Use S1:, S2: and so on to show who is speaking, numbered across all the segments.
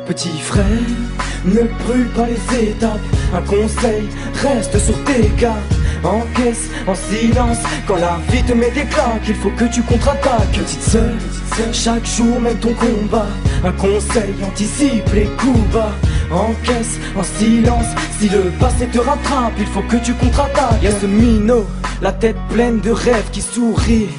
S1: Petit frère, ne brûle pas les étapes. Un conseil, reste sur tes gardes. Encaisse en silence quand la vie te met des claques. Il faut que tu contre-attaques. Petite sœur, chaque jour mène ton combat. Un conseil, anticipe les coups bas. Encaisse en silence, si le passé te rattrape, il faut que tu contre-attaques. Y'a ce minot, la tête pleine de rêves qui sourit.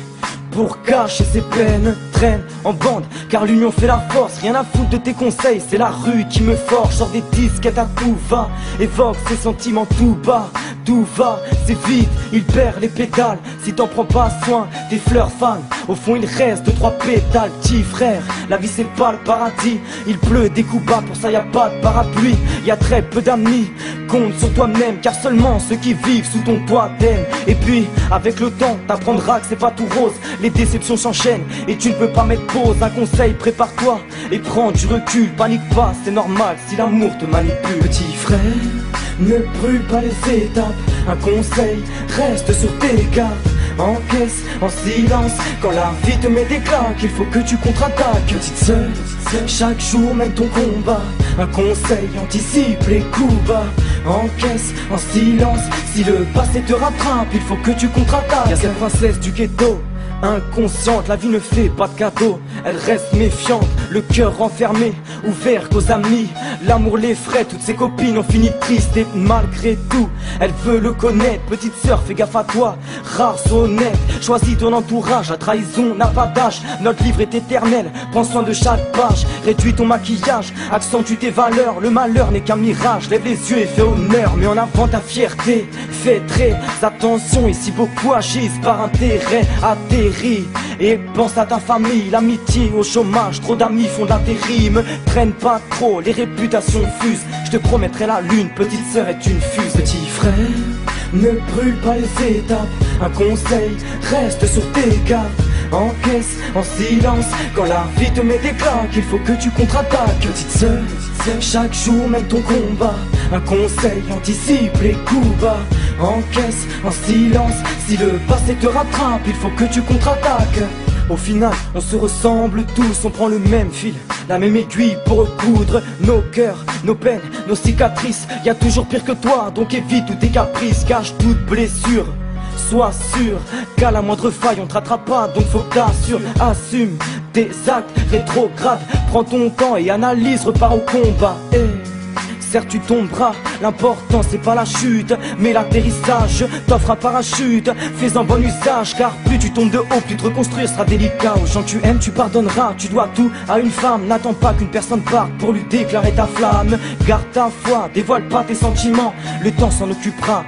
S1: Pour cacher ses peines, traîne en bande, car l'union fait la force. Rien à foutre de tes conseils, c'est la rue qui me forge. Sors des disquettes à tout va, évoque ses sentiments tout bas. Tout va, c'est vite, il perd les pétales. Si t'en prends pas soin, tes fleurs fanent. Au fond il reste 2-3 pétales. Petit frère, la vie c'est pas le paradis. Il pleut des coups bas, pour ça y a pas de parapluie. Y a très peu d'amis, compte sur toi-même, car seulement ceux qui vivent sous ton toit t'aiment. Et puis, avec le temps, t'apprendras que c'est pas tout rose. Les déceptions s'enchaînent et tu ne peux pas mettre pause. Un conseil, prépare-toi et prends du recul. Panique pas, c'est normal si l'amour te manipule. Petit frère, ne brûle pas les étapes. Un conseil, reste sur tes gardes. Encaisse en silence quand la vie te met des claques. Il faut que tu contre-attaques. Petite sœur, chaque jour mène ton combat. Un conseil, anticipe les coups bas. Encaisse en silence, si le passé te rattrape, il faut que tu contre-attaques. Y'a cette princesse du ghetto, inconsciente, la vie ne fait pas de cadeaux. Elle reste méfiante, le cœur renfermé, ouvert qu'aux amis. L'amour l'effraie, toutes ses copines ont fini tristes. Et malgré tout, elle veut le connaître. Petite sœur, fais gaffe à toi, rare, sois honnête. Choisis ton entourage, la trahison n'a pas d'âge. Notre livre est éternel, prends soin de chaque page. Réduis ton maquillage, accentue tes valeurs. Le malheur n'est qu'un mirage, lève les yeux et fais honneur. Mets en avant ta fierté, fais très attention. Et si beaucoup agissent par intérêt, atterris. Et pense à ta famille, l'amitié au chômage. Trop d'amis font de l'intérim, traîne pas trop, les réputations fusent. Je te promettrai la lune, petite sœur est une fuse. Petit frère, ne brûle pas les étapes. Un conseil, reste sur tes gardes. Encaisse en silence quand la vie te met des claques. Il faut que tu contre-attaques. Petite sœur, chaque jour mène ton combat. Un conseil, anticipe les coups bas. Encaisse en silence, si le passé te rattrape, il faut que tu contre-attaques. Au final, on se ressemble tous, on prend le même fil, la même aiguille pour recoudre nos cœurs, nos peines, nos cicatrices. Y a toujours pire que toi, donc évite tous tes caprices. Cache toute blessure, sois sûr qu'à la moindre faille on te rattrape pas. Donc faut que t'assures, assume tes actes rétrogrades. Prends ton temps et analyse, repars au combat. Certes tu tomberas, l'important c'est pas la chute mais l'atterrissage. T'offre un parachute, fais-en bon usage, car plus tu tombes de haut, plus te reconstruire sera délicat. Aux gens que tu aimes tu pardonneras, tu dois tout à une femme. N'attends pas qu'une personne parte pour lui déclarer ta flamme. Garde ta foi, dévoile pas tes sentiments, le temps s'en occupera.